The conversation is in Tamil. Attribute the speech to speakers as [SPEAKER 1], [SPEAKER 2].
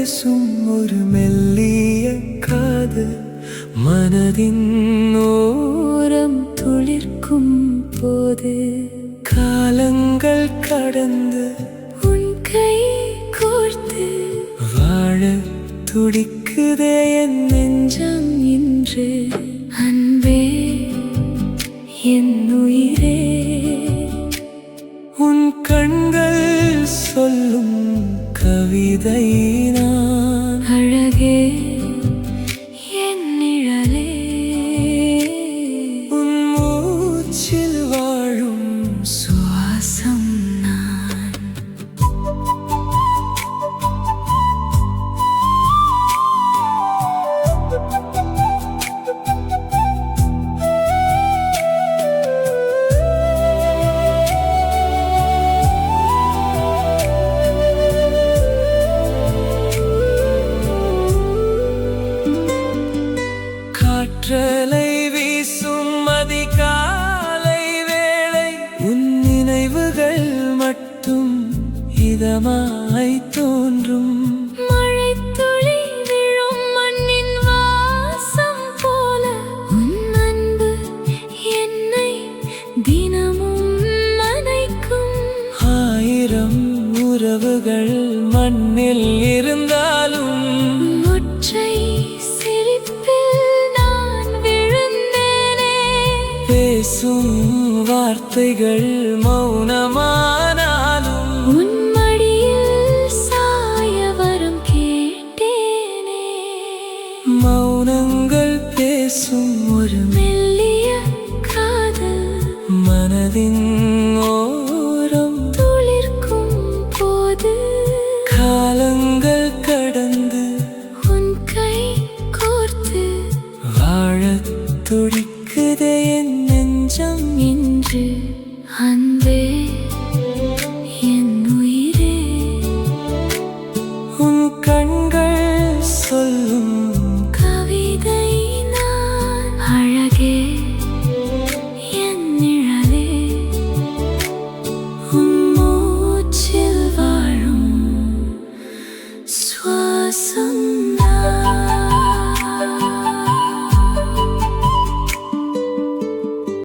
[SPEAKER 1] பேசும் ஒரு மெல்லிய காதல் மனதின் ஓரம் துளிர்க்கும் போது காலங்கள் கடந்து உன் கை கோர்த்து வாழ துடிக்குதே என் நெஞ்சம் இன்று. அன்பே என் உயிரே, உன் கண்கள் சொல்லும் கவிதை நான். அழகே என் நிழலே, உன் மூச்சில் வாழும் சுவாசம் நான். காற்றலை வீசும் அதிகாலை வேளை உன் நினைவுகள் மட்டும் இதமாய் தோன்றும்.
[SPEAKER 2] மழைத்துளி விழும் மண்ணின் வாசம் போல உன் அன்பு என்னை தினமும் அணைக்கும்.
[SPEAKER 1] ஆயிரம் உறவுகள் மண்ணில் இருந்தாலும்
[SPEAKER 2] ஒற்றை சிரிப்பில் நான் விழுந்தேனே.
[SPEAKER 1] பேசும் வார்த்தைகள் மௌனமானாலும்
[SPEAKER 2] உன் மடியில் சாய வரம் கேட்டேனே.
[SPEAKER 1] மௌனங்கள் பேசும் ஒரு
[SPEAKER 2] மெல்லிய காதல்
[SPEAKER 1] மனதின் ஓரம்
[SPEAKER 2] துளிர்க்கும் போது
[SPEAKER 1] காலங்கள் கடந்து
[SPEAKER 2] உன் கை கோர்த்து
[SPEAKER 1] வாழத் துடிக்குதே என் நெஞ்சம்
[SPEAKER 2] இன்று. அன்பே